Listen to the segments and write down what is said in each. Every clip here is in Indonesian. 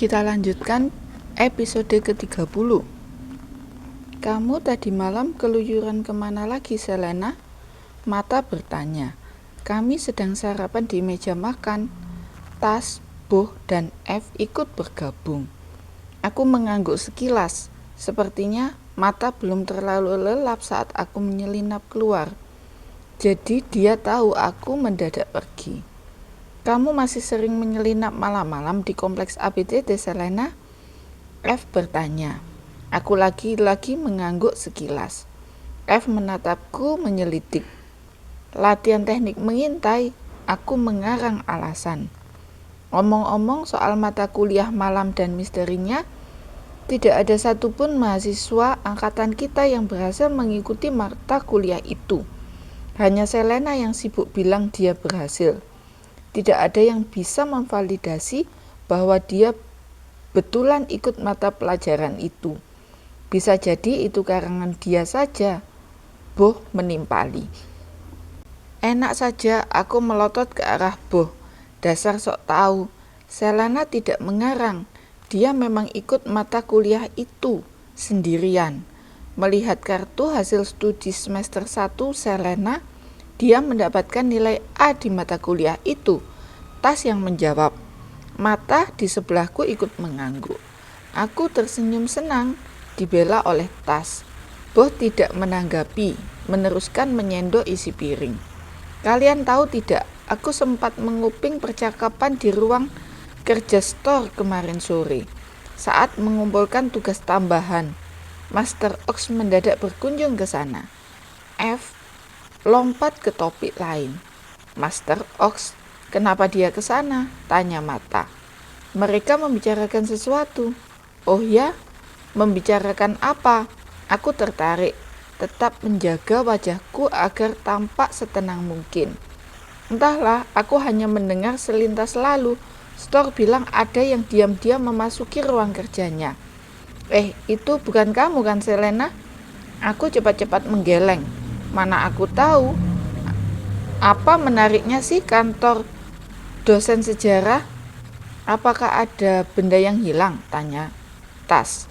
Kita lanjutkan episode ke-30. Kamu tadi malam keluyuran kemana lagi, Selena? Mata bertanya. Kami sedang sarapan di meja makan. Tas, Boh, dan F ikut bergabung. Aku mengangguk sekilas. Sepertinya mata belum terlalu lelap saat aku menyelinap keluar. Jadi dia tahu aku mendadak pergi. Kamu masih sering menyelinap malam-malam di kompleks ABCD, Selena? F bertanya. Aku lagi-lagi mengangguk sekilas. F menatapku menyelidik. Latihan teknik mengintai, aku mengarang alasan. Omong-omong soal mata kuliah malam dan misterinya, tidak ada satupun mahasiswa angkatan kita yang berhasil mengikuti mata kuliah itu. Hanya Selena yang sibuk bilang dia berhasil. Tidak ada yang bisa memvalidasi bahwa dia betulan ikut mata pelajaran itu. Bisa jadi itu karangan dia saja. Boh menimpali. Enak saja aku melotot ke arah Boh. Dasar sok tahu. Selena tidak mengarang. Dia memang ikut mata kuliah itu sendirian. Melihat kartu hasil studi semester 1 Selena, dia mendapatkan nilai A di mata kuliah itu. Tas yang menjawab. Mata di sebelahku ikut mengangguk. Aku tersenyum senang, dibela oleh Tas. Boh tidak menanggapi, meneruskan menyendok isi piring. Kalian tahu tidak, aku sempat menguping percakapan di ruang kerja store kemarin sore. Saat mengumpulkan tugas tambahan, Master Ox mendadak berkunjung ke sana. F lompat ke topik lain. Master Ox, kenapa dia ke sana? Tanya Mata. Mereka membicarakan sesuatu. Oh ya? Membicarakan apa? Aku tertarik, tetap menjaga wajahku agar tampak setenang mungkin. Entahlah, aku hanya mendengar selintas lalu. Store bilang ada yang diam-diam memasuki ruang kerjanya. Itu bukan kamu kan, Selena? Aku cepat-cepat menggeleng. Mana aku tahu. Apa menariknya sih kantor dosen sejarah? Apakah ada benda yang hilang? Tanya Tas.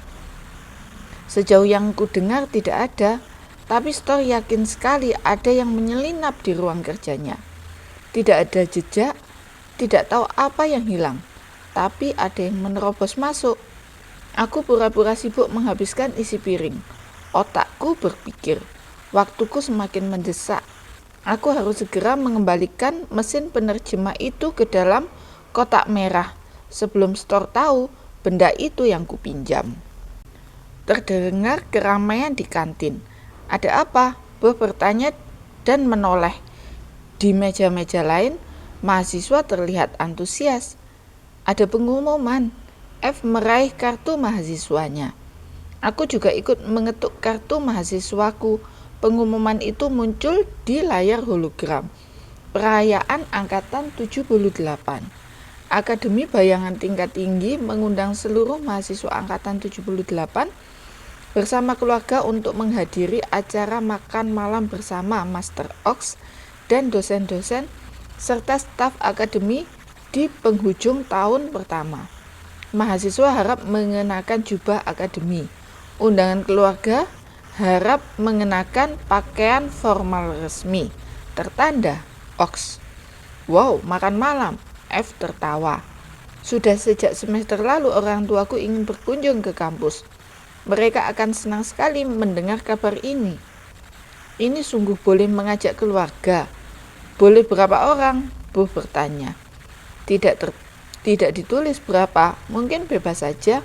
Sejauh yang ku dengar tidak ada, tapi Store yakin sekali ada yang menyelinap di ruang kerjanya. Tidak ada jejak, tidak tahu apa yang hilang, tapi ada yang menerobos masuk. Aku pura-pura sibuk menghabiskan isi piring. Otakku berpikir, waktuku semakin mendesak. Aku harus segera mengembalikan mesin penerjemah itu ke dalam kotak merah sebelum Store tahu benda itu yang kupinjam. Terdengar keramaian di kantin. Ada apa? Boh bertanya dan menoleh. Di meja-meja lain, mahasiswa terlihat antusias. Ada pengumuman. F meraih kartu mahasiswanya. Aku juga ikut mengetuk kartu mahasiswaku. Pengumuman itu muncul di layar hologram. Perayaan angkatan 78. Akademi Bayangan Tingkat Tinggi mengundang seluruh mahasiswa angkatan 78 bersama keluarga untuk menghadiri acara makan malam bersama Master Ox dan dosen-dosen serta staf akademi di penghujung tahun pertama. Mahasiswa harap mengenakan jubah akademi. Undangan keluarga harap mengenakan pakaian formal resmi. Tertanda Ox. Wow, makan malam. F tertawa. Sudah sejak semester lalu orang tuaku ingin berkunjung ke kampus. Mereka akan senang sekali mendengar kabar ini. Ini sungguh boleh mengajak keluarga. Boleh berapa orang? Boh bertanya. Tidak ditulis berapa, mungkin bebas saja.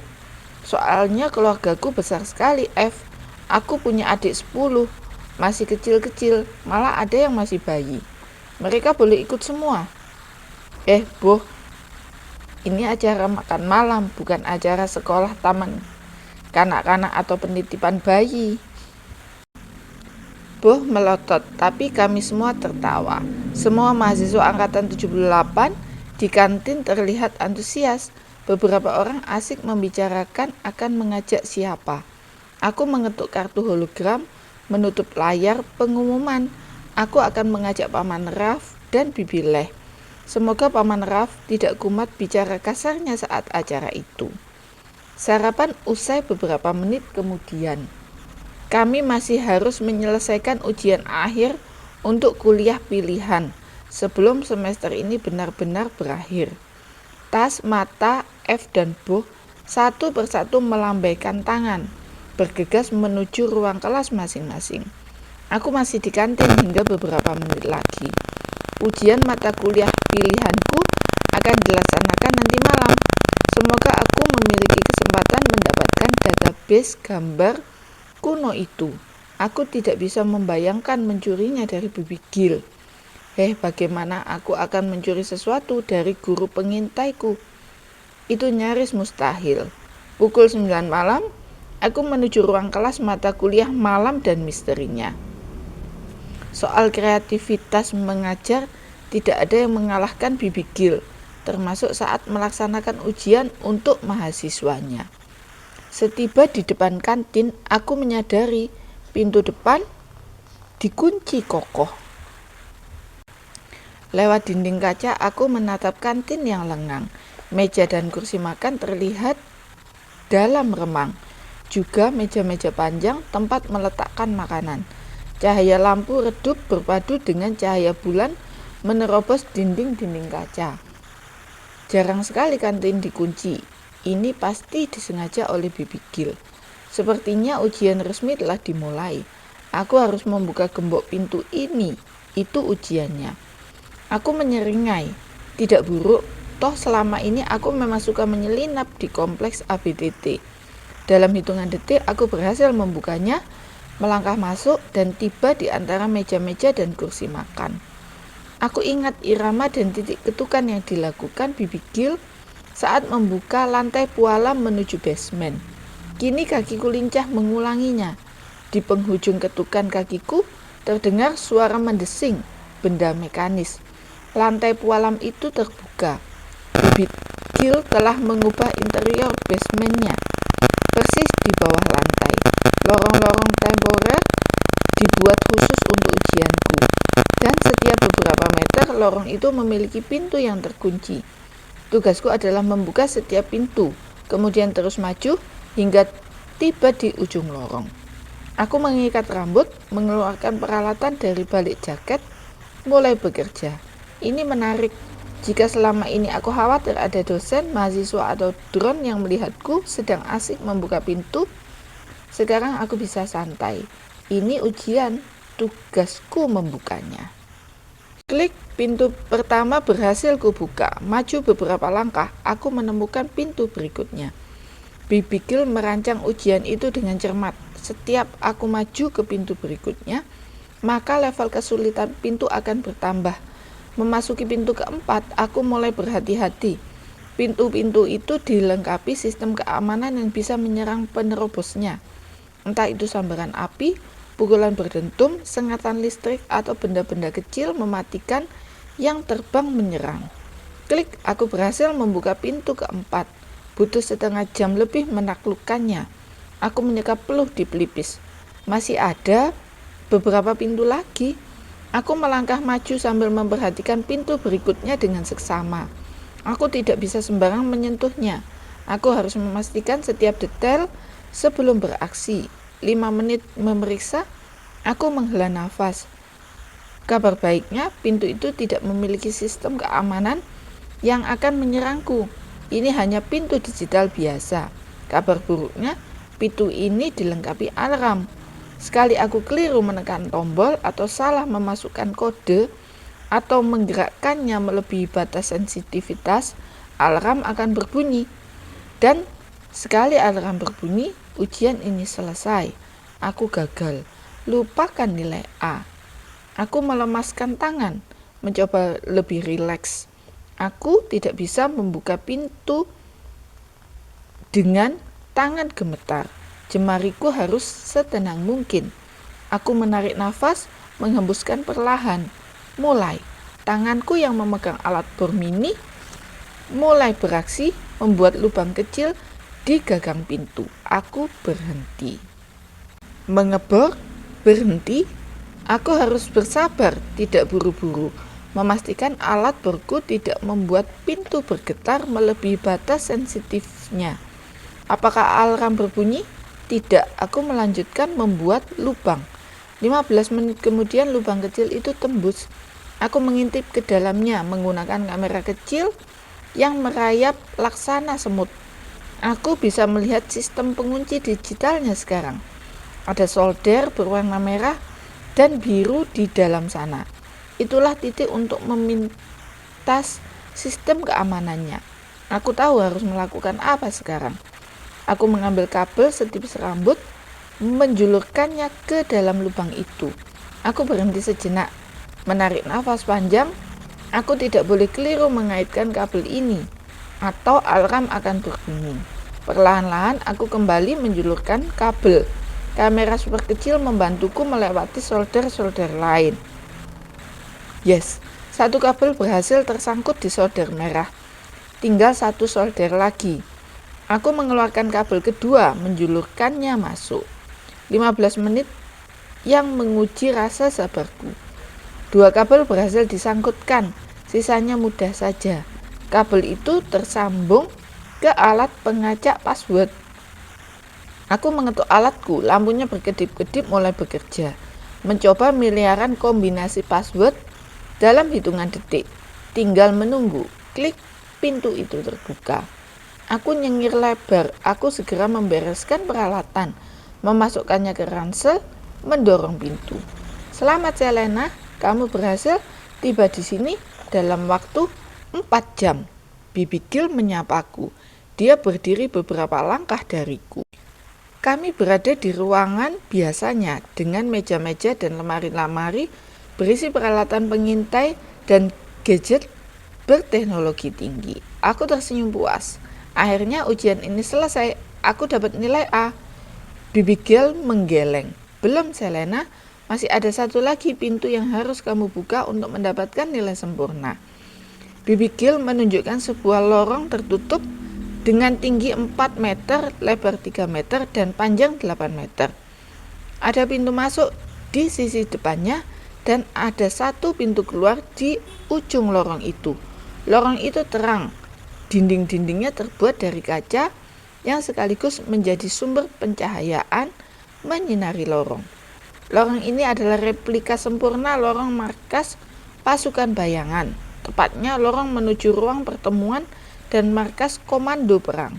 Soalnya keluargaku besar sekali, F. Aku punya adik 10, masih kecil-kecil, malah ada yang masih bayi. Mereka boleh ikut semua. Boh, ini acara makan malam, bukan acara sekolah taman kanak-kanak atau penitipan bayi. Boh melotot, tapi kami semua tertawa. Semua mahasiswa angkatan 78 di kantin terlihat antusias. Beberapa orang asik membicarakan akan mengajak siapa. Aku mengetuk kartu hologram, menutup layar pengumuman. Aku akan mengajak Paman Raf dan Bibi Leh. Semoga Paman Ralph tidak kumat bicara kasarnya saat acara itu. Sarapan usai beberapa menit kemudian. Kami masih harus menyelesaikan ujian akhir untuk kuliah pilihan sebelum semester ini benar-benar berakhir. Tas, Mata, F, dan Bo satu persatu melambaikan tangan, bergegas menuju ruang kelas masing-masing. Aku masih di kantin hingga beberapa menit lagi. Ujian mata kuliah pilihanku akan dilaksanakan nanti malam. Semoga aku memiliki kesempatan mendapatkan database gambar kuno itu. Aku tidak bisa membayangkan mencurinya dari Bibi Gil. Bagaimana aku akan mencuri sesuatu dari guru pengintaiku? Itu nyaris mustahil. Pukul 9 malam, aku menuju ruang kelas mata kuliah malam dan misterinya. Soal kreativitas mengajar, tidak ada yang mengalahkan Bibi Gil, termasuk saat melaksanakan ujian untuk mahasiswanya. Setiba di depan kantin, aku menyadari pintu depan dikunci kokoh. Lewat dinding kaca, aku menatap kantin yang lengang. Meja dan kursi makan terlihat dalam remang. Juga meja-meja panjang tempat meletakkan makanan. Cahaya lampu redup berpadu dengan cahaya bulan menerobos dinding-dinding kaca. Jarang sekali kantin dikunci. Ini pasti disengaja oleh Bibi Gil. Sepertinya ujian resmi telah dimulai. Aku harus membuka gembok pintu ini. Itu ujiannya. Aku menyeringai. Tidak buruk, toh selama ini aku memang suka menyelinap di kompleks ABTT. Dalam hitungan detik aku berhasil membukanya, melangkah masuk dan tiba di antara meja-meja dan kursi makan. Aku ingat irama dan titik ketukan yang dilakukan Bibi Gil saat membuka lantai pualam menuju basement. Kini kakiku lincah mengulanginya. Di penghujung ketukan kakiku terdengar suara mendesing benda mekanis. Lantai pualam itu terbuka. Bibi Gil telah mengubah interior basementnya. Persis di bawah lantai, lorong-lorong temporer dibuat khusus untuk ujianku. Dan setiap beberapa meter, lorong itu memiliki pintu yang terkunci. Tugasku adalah membuka setiap pintu, kemudian terus maju hingga tiba di ujung lorong. Aku mengikat rambut, mengeluarkan peralatan dari balik jaket, mulai bekerja. Ini menarik. Jika selama ini aku khawatir ada dosen, mahasiswa, atau drone yang melihatku sedang asik membuka pintu, sekarang aku bisa santai. Ini ujian, tugasku membukanya. Klik, pintu pertama berhasil kubuka. Maju beberapa langkah, aku menemukan pintu berikutnya. Bibi Gil merancang ujian itu dengan cermat. Setiap aku maju ke pintu berikutnya, maka level kesulitan pintu akan bertambah. Memasuki pintu keempat, aku mulai berhati-hati. Pintu-pintu itu dilengkapi sistem keamanan yang bisa menyerang penerobosnya. Entah itu sambaran api, pukulan berdentum, sengatan listrik, atau benda-benda kecil mematikan yang terbang menyerang. Klik, aku berhasil membuka pintu keempat. Butuh setengah jam lebih menaklukkannya. Aku menyeka peluh di pelipis. Masih ada beberapa pintu lagi. Aku melangkah maju sambil memperhatikan pintu berikutnya dengan seksama. Aku tidak bisa sembarang menyentuhnya. Aku harus memastikan setiap detail sebelum beraksi. 5 menit memeriksa, aku menghela nafas. Kabar baiknya, pintu itu tidak memiliki sistem keamanan yang akan menyerangku. Ini hanya pintu digital biasa. Kabar buruknya, pintu ini dilengkapi alarm. Sekali aku keliru menekan tombol atau salah memasukkan kode atau menggerakkannya melebihi batas sensitivitas, alarm akan berbunyi. Dan sekali alarm berbunyi, ujian ini selesai. Aku gagal. Lupakan nilai A. Aku melemaskan tangan, mencoba lebih rileks. Aku tidak bisa membuka pintu dengan tangan gemetar. Jemariku harus setenang mungkin. Aku menarik nafas, menghembuskan perlahan. Mulai. Tanganku yang memegang alat bor mini mulai beraksi membuat lubang kecil di gagang pintu. Aku berhenti. Mengebor, berhenti. Aku harus bersabar, tidak buru-buru. memastikan alat borku tidak membuat pintu bergetar melebihi batas sensitifnya. Apakah alarm berbunyi? Tidak, aku melanjutkan membuat lubang. 15 menit kemudian lubang kecil itu tembus. Aku mengintip ke dalamnya menggunakan kamera kecil yang merayap laksana semut. Aku bisa melihat sistem pengunci digitalnya sekarang. Ada solder berwarna merah dan biru di dalam sana. Itulah titik untuk memintas sistem keamanannya. Aku tahu harus melakukan apa sekarang. Aku mengambil kabel setipis rambut, menjulurkannya ke dalam lubang itu. Aku berhenti sejenak, menarik nafas panjang. Aku tidak boleh keliru mengaitkan kabel ini, atau alarm akan berbunyi. Perlahan-lahan aku kembali menjulurkan kabel. Kamera super kecil membantuku melewati solder-solder lain. Yes, satu kabel berhasil tersangkut di solder merah. Tinggal satu solder lagi. Aku mengeluarkan kabel kedua, menjulurkannya masuk. 15 menit yang menguji rasa sabarku. 2 kabel berhasil disangkutkan, sisanya mudah saja. Kabel itu tersambung ke alat pengacak password. Aku mengetuk alatku, lampunya berkedip-kedip mulai bekerja. Mencoba miliaran kombinasi password dalam hitungan detik. Tinggal menunggu. Klik, pintu itu terbuka. Aku nyengir lebar. Aku segera membereskan peralatan, memasukkannya ke ransel, mendorong pintu. Selamat Selena, kamu berhasil tiba di sini dalam waktu 4 jam. Bibi Gil menyapaku. Dia berdiri beberapa langkah dariku. Kami berada di ruangan biasanya dengan meja-meja dan lemari-lemari berisi peralatan pengintai dan gadget berteknologi tinggi. Aku tersenyum puas. Akhirnya ujian ini selesai. Aku dapat nilai A. Bibi Gil menggeleng. Belum Selena, masih ada satu lagi pintu yang harus kamu buka untuk mendapatkan nilai sempurna. Bibi Gil menunjukkan sebuah lorong tertutup dengan tinggi 4 meter, lebar 3 meter, dan panjang 8 meter. Ada pintu masuk di sisi depannya dan ada satu pintu keluar di ujung lorong itu. Lorong itu terang. Dinding-dindingnya terbuat dari kaca yang sekaligus menjadi sumber pencahayaan menyinari lorong. Lorong ini adalah replika sempurna lorong markas pasukan bayangan. Tepatnya lorong menuju ruang pertemuan dan markas komando perang.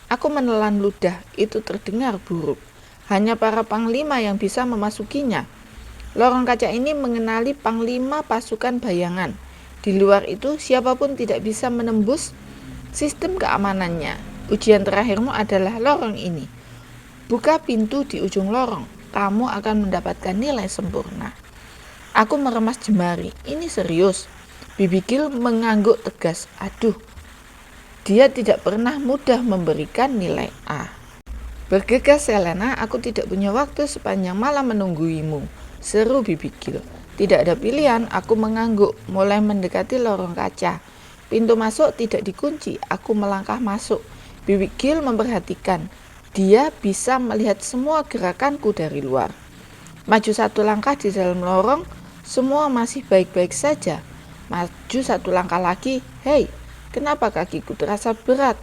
Aku menelan ludah, itu terdengar buruk. Hanya para panglima yang bisa memasukinya. Lorong kaca ini mengenali panglima pasukan bayangan. Di luar itu, siapapun tidak bisa menembus sistem keamanannya. Ujian terakhirmu adalah lorong ini. Buka pintu di ujung lorong, kamu akan mendapatkan nilai sempurna. Aku meremas jemari, ini serius. Bibi Gil mengangguk tegas. Aduh, dia tidak pernah mudah memberikan nilai A. Bergegas Selena, aku tidak punya waktu sepanjang malam menungguimu, seru Bibi Gil. Tidak ada pilihan, aku mengangguk, mulai mendekati lorong kaca. Pintu masuk tidak dikunci, aku melangkah masuk. Bibi Gil memperhatikan, dia bisa melihat semua gerakanku dari luar. Maju satu langkah di dalam lorong, semua masih baik-baik saja. Maju satu langkah lagi, hei, kenapa kakiku terasa berat?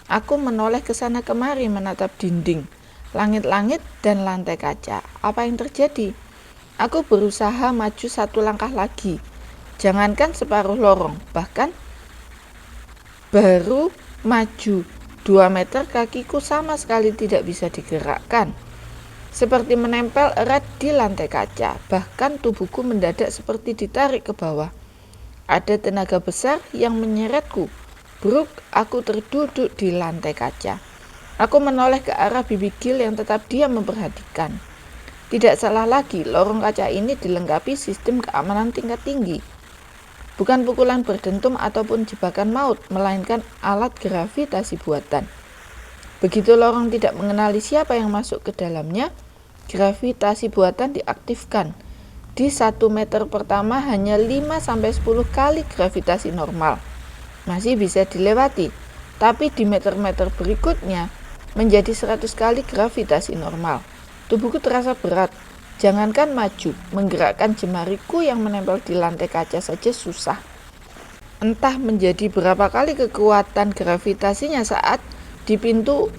Aku menoleh ke sana kemari menatap dinding, langit-langit dan lantai kaca. Apa yang terjadi? Aku berusaha maju satu langkah lagi. Jangankan separuh lorong, bahkan baru maju 2 meter kakiku sama sekali tidak bisa digerakkan. Seperti menempel erat di lantai kaca, bahkan tubuhku mendadak seperti ditarik ke bawah. Ada tenaga besar yang menyeretku. Bruk, aku terduduk di lantai kaca. Aku menoleh ke arah Bibi Gil yang tetap diam memperhatikan. Tidak salah lagi, lorong kaca ini dilengkapi sistem keamanan tingkat tinggi. Bukan pukulan berdentum ataupun jebakan maut, melainkan alat gravitasi buatan. Begitu lorong tidak mengenali siapa yang masuk ke dalamnya, gravitasi buatan diaktifkan. Di 1 meter pertama hanya 5-10 kali gravitasi normal. Masih bisa dilewati, tapi di meter-meter berikutnya menjadi 100 kali gravitasi normal. Tubuhku terasa berat. Jangankan maju, menggerakkan jemariku yang menempel di lantai kaca saja susah. Entah menjadi berapa kali kekuatan gravitasinya saat di pintu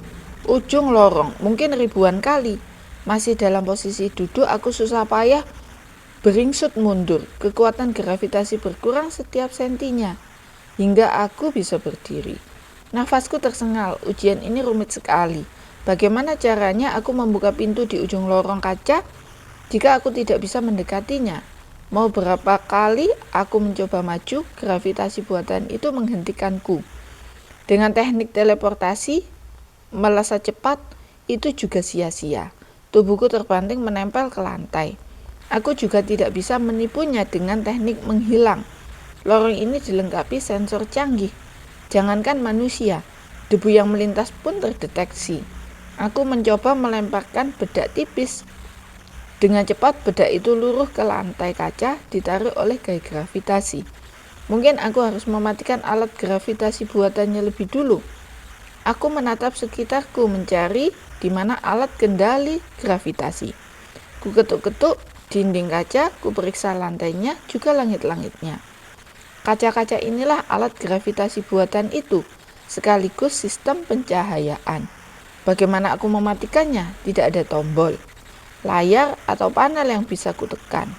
ujung lorong, mungkin ribuan kali. Masih dalam posisi duduk, aku susah payah beringsut mundur. Kekuatan gravitasi berkurang setiap sentinya, hingga aku bisa berdiri. Nafasku tersengal, ujian ini rumit sekali. Bagaimana caranya aku membuka pintu di ujung lorong kaca jika aku tidak bisa mendekatinya? Mau berapa kali aku mencoba maju, gravitasi buatan itu menghentikanku. Dengan teknik teleportasi, melesat cepat, itu juga sia-sia. Tubuhku terbanting menempel ke lantai. Aku juga tidak bisa menipunya dengan teknik menghilang. Lorong ini dilengkapi sensor canggih. Jangankan manusia, debu yang melintas pun terdeteksi. Aku mencoba melemparkan bedak tipis. Dengan cepat bedak itu luruh ke lantai kaca, ditarik oleh gaya gravitasi. Mungkin aku harus mematikan alat gravitasi buatannya lebih dulu. Aku menatap sekitarku mencari di mana alat kendali gravitasi. Ku ketuk-ketuk dinding kaca, ku periksa lantainya, juga langit-langitnya. Kaca-kaca inilah alat gravitasi buatan itu, sekaligus sistem pencahayaan. Bagaimana aku mematikannya? Tidak ada tombol, layar, atau panel yang bisa kutekan.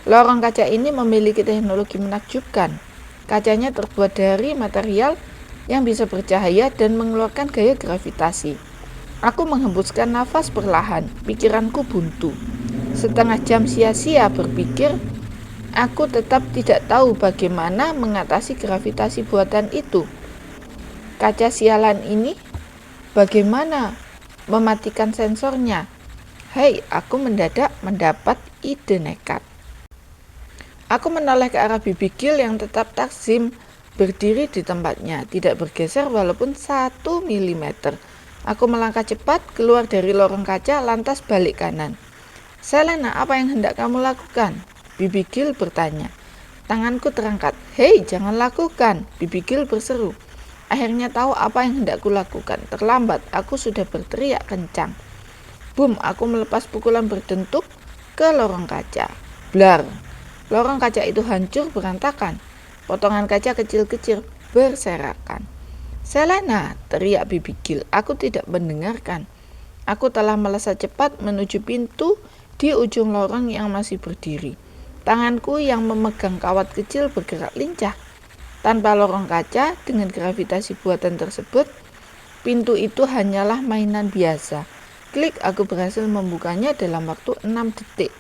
Lorong kaca ini memiliki teknologi menakjubkan. Kacanya terbuat dari material yang bisa bercahaya dan mengeluarkan gaya gravitasi. Aku menghembuskan nafas perlahan, pikiranku buntu. Setengah jam sia-sia berpikir, aku tetap tidak tahu bagaimana mengatasi gravitasi buatan itu. Kaca sialan ini, bagaimana mematikan sensornya? Hei, aku mendadak mendapat ide nekat. Aku menoleh ke arah bibi Gil yang tetap takzim berdiri di tempatnya, tidak bergeser walaupun 1 mm. Aku melangkah cepat keluar dari lorong kaca, lantas balik kanan. Selena, apa yang hendak kamu lakukan? Bibi Gil bertanya. Tanganku terangkat. Hei, jangan lakukan, Bibi Gil berseru. Akhirnya tahu apa yang hendak kulakukan. Terlambat, aku sudah berteriak kencang. Boom, aku melepas pukulan berdentuk ke lorong kaca. Blar, lorong kaca itu hancur berantakan. Potongan kaca kecil-kecil berserakan. Selena, teriak Bibi Gil. Aku tidak mendengarkan. Aku telah melesat cepat menuju pintu di ujung lorong yang masih berdiri. Tanganku yang memegang kawat kecil bergerak lincah. Tanpa lorong kaca dengan gravitasi buatan tersebut, pintu itu hanyalah mainan biasa. Klik, aku berhasil membukanya dalam waktu 6 detik.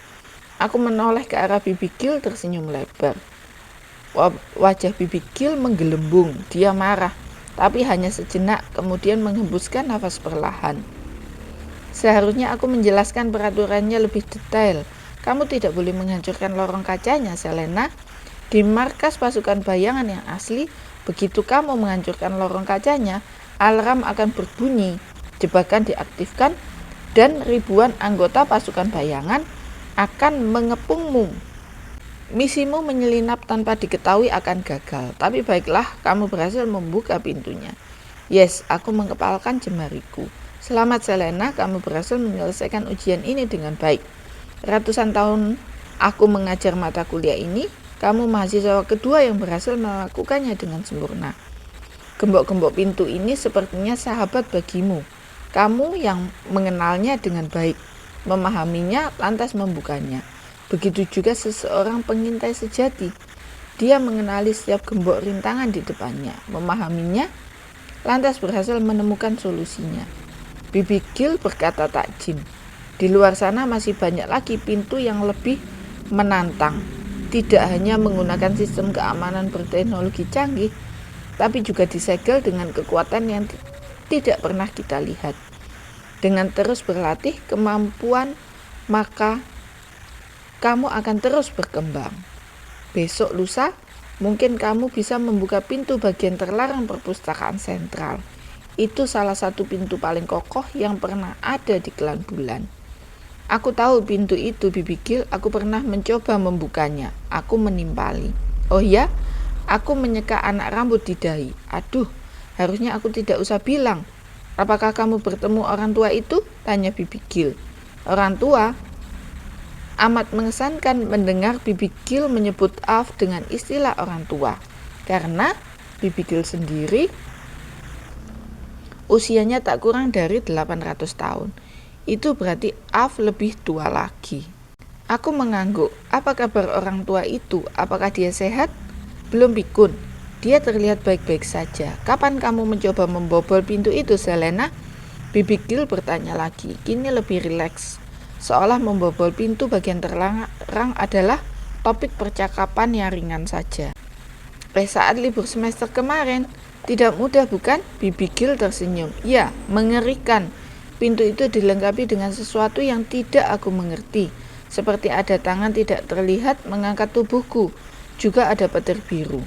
Aku menoleh ke arah Bibi Gil tersenyum lebar. Wajah Bibi Gil menggelembung, dia marah, tapi hanya sejenak, kemudian menghembuskan nafas perlahan. Seharusnya aku menjelaskan peraturannya lebih detail. Kamu tidak boleh menghancurkan lorong kacanya, Selena. Di markas pasukan bayangan yang asli, begitu kamu menghancurkan lorong kacanya, alarm akan berbunyi, jebakan diaktifkan, dan ribuan anggota pasukan bayangan akan mengepungmu. Misimu menyelinap tanpa diketahui akan gagal, tapi baiklah, kamu berhasil membuka pintunya. Yes, aku mengepalkan jemariku. Selamat Selena, kamu berhasil menyelesaikan ujian ini dengan baik. Ratusan tahun aku mengajar mata kuliah ini, kamu mahasiswa kedua yang berhasil melakukannya dengan sempurna. Gembok-gembok pintu ini sepertinya sahabat bagimu. Kamu yang mengenalnya dengan baik, memahaminya, lantas membukanya. Begitu juga seseorang pengintai sejati. Dia mengenali setiap gembok rintangan di depannya, memahaminya, lantas berhasil menemukan solusinya. Bibi Gil berkata takjim. Di luar sana masih banyak lagi pintu yang lebih menantang. Tidak hanya menggunakan sistem keamanan berteknologi canggih, tapi juga disegel dengan kekuatan yang tidak pernah kita lihat. Dengan terus berlatih kemampuan, maka kamu akan terus berkembang. Besok lusa, mungkin kamu bisa membuka pintu bagian terlarang perpustakaan sentral. Itu salah satu pintu paling kokoh yang pernah ada di Klan Bulan. Aku tahu pintu itu, Bibi Gil. Aku pernah mencoba membukanya. Aku menimpali. Oh ya? Aku menyeka anak rambut di dahi. Aduh, harusnya aku tidak usah bilang. Apakah kamu bertemu orang tua itu? Tanya Bibi Gil. Orang tua? Amat mengesankan mendengar Bibi Gil menyebut Alf dengan istilah orang tua, karena Bibi Gil sendiri usianya tak kurang dari 800 tahun. Itu berarti Alf lebih tua lagi. Aku mengangguk. Apa kabar orang tua itu? Apakah dia sehat? Belum pikun. Dia terlihat baik-baik saja. Kapan kamu mencoba membobol pintu itu, Selena? Bibi Gil bertanya lagi. Kini lebih rileks. Seolah membobol pintu bagian terlarang adalah topik percakapan yang ringan saja. Saat libur semester kemarin, tidak mudah bukan? Bibi Gil tersenyum. Ya, mengerikan. Pintu itu dilengkapi dengan sesuatu yang tidak aku mengerti. Seperti ada tangan tidak terlihat mengangkat tubuhku. Juga ada petir biru.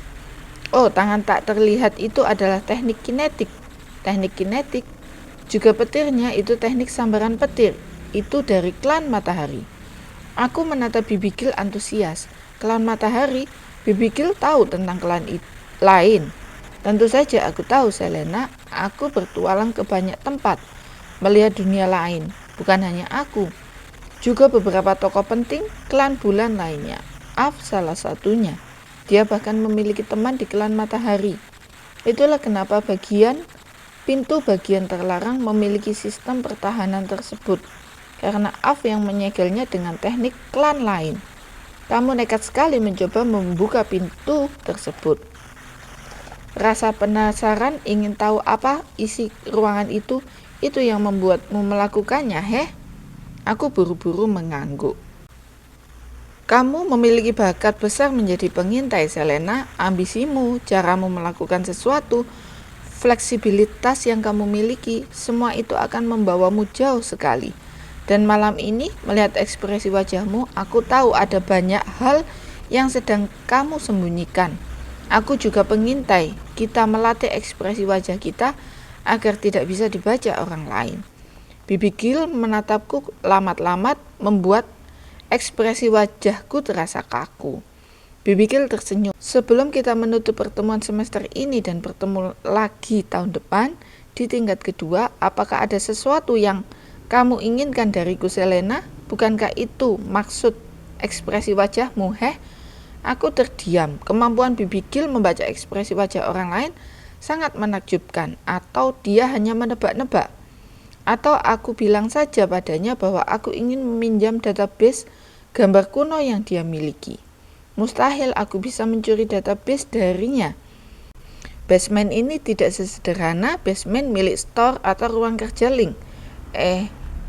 Oh, tangan tak terlihat itu adalah teknik kinetik. Teknik kinetik. Juga petirnya itu teknik sambaran petir. Itu dari klan matahari. Aku menatap Bibi Gil antusias. Klan matahari? Bibi Gil tahu tentang klan lain. Tentu saja aku tahu, Selena. Aku bertualang ke banyak tempat, melihat dunia lain. Bukan hanya aku, juga beberapa tokoh penting klan bulan lainnya. Alf salah satunya. Dia bahkan memiliki teman di klan matahari. Itulah kenapa pintu bagian terlarang memiliki sistem pertahanan tersebut. Karena Alf yang menyegelnya dengan teknik klan lain. Kamu nekat sekali mencoba membuka pintu tersebut. Rasa penasaran ingin tahu apa isi ruangan itu yang membuatmu melakukannya, heh? Aku buru-buru mengangguk. Kamu memiliki bakat besar menjadi pengintai, Selena. Ambisimu, caramu melakukan sesuatu, fleksibilitas yang kamu miliki, semua itu akan membawamu jauh sekali. Dan malam ini, melihat ekspresi wajahmu, aku tahu ada banyak hal yang sedang kamu sembunyikan. Aku juga pengintai. Kita melatih ekspresi wajah kita agar tidak bisa dibaca orang lain. Bibi Gil menatapku lamat-lamat, membuat ekspresi wajahku terasa kaku. Bibi Gil tersenyum. Sebelum kita menutup pertemuan semester ini dan bertemu lagi tahun depan di tingkat kedua, apakah ada sesuatu yang kamu inginkan dariku, Selena? Bukankah itu maksud ekspresi wajahmu, heh? Aku terdiam. Kemampuan Bibi Gil membaca ekspresi wajah orang lain sangat menakjubkan. Atau dia hanya menebak-nebak? Atau aku bilang saja padanya bahwa aku ingin meminjam database gambar kuno yang dia miliki. Mustahil aku bisa mencuri database darinya. Basement ini tidak sesederhana basement milik store atau ruang kerja Link.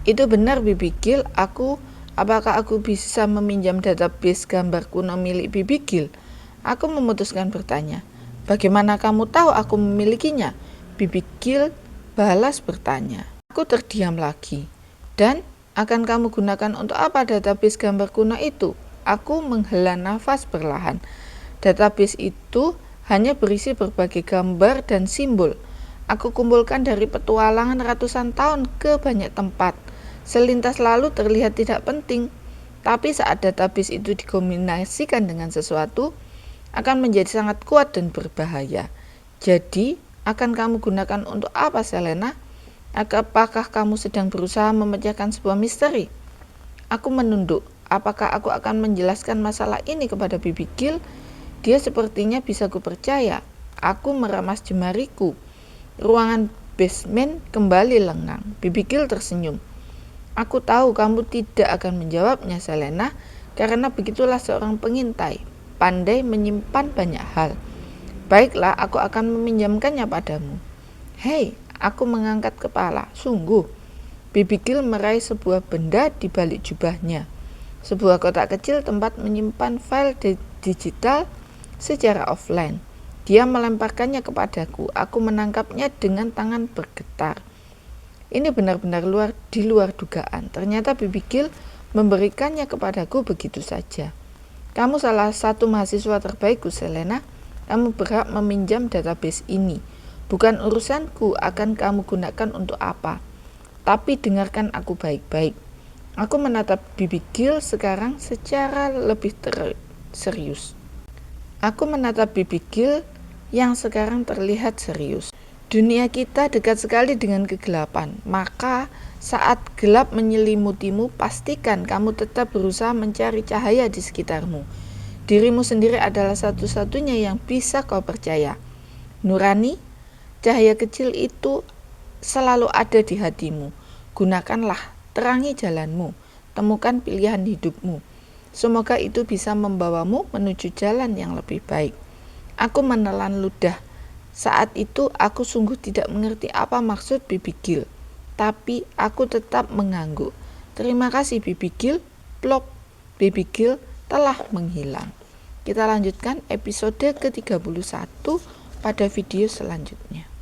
Itu benar, Bibi Gil. Apakah aku bisa meminjam database gambar kuno milik Bibi Gil? Aku memutuskan bertanya. Bagaimana kamu tahu aku memilikinya? Bibi Gil balas bertanya. Aku terdiam lagi. Dan akan kamu gunakan untuk apa database gambar kuno itu? Aku menghela nafas perlahan. Database itu hanya berisi berbagai gambar dan simbol. Aku kumpulkan dari petualangan ratusan tahun ke banyak tempat. Selintas lalu terlihat tidak penting. Tapi saat database itu dikombinasikan dengan sesuatu, akan menjadi sangat kuat dan berbahaya. Jadi, akan kamu gunakan untuk apa, Selena? Apakah kamu sedang berusaha memecahkan sebuah misteri? Aku menunduk. Apakah aku akan menjelaskan masalah ini kepada Bibi Gil? Dia sepertinya bisa kupercaya. Aku meramas jemariku. Ruangan basement kembali lengang. Bibi Gil tersenyum. Aku tahu kamu tidak akan menjawabnya, Selena, karena begitulah seorang pengintai. Pandai menyimpan banyak hal. Baiklah, aku akan meminjamkannya padamu. Hei, aku mengangkat kepala. Sungguh. Bibi Gil meraih sebuah benda di balik jubahnya. Sebuah kotak kecil tempat menyimpan file digital secara offline. Dia melemparkannya kepadaku. Aku menangkapnya dengan tangan bergetar. Ini benar-benar di luar dugaan. Ternyata Bibi Gil memberikannya kepadaku begitu saja. Kamu salah satu mahasiswa terbaikku, Selena. Kamu berhak meminjam database ini. Bukan urusanku akan kamu gunakan untuk apa. Tapi dengarkan aku baik-baik. Aku menatap Bibi Gil sekarang secara lebih serius. Aku menatap Bibi Gil yang sekarang terlihat serius. Dunia kita dekat sekali dengan kegelapan, maka saat gelap menyelimutimu, pastikan kamu tetap berusaha mencari cahaya di sekitarmu. Dirimu sendiri adalah satu-satunya yang bisa kau percaya. Nurani, cahaya kecil itu selalu ada di hatimu. Gunakanlah, terangi jalanmu, temukan pilihan hidupmu. Semoga itu bisa membawamu menuju jalan yang lebih baik. Aku menelan ludah. Saat itu aku sungguh tidak mengerti apa maksud Bibi Gil, tapi aku tetap mengangguk. Terima kasih Bibi Gil. Plop, Bibi Gil telah menghilang. Kita lanjutkan episode ke-31 pada video selanjutnya.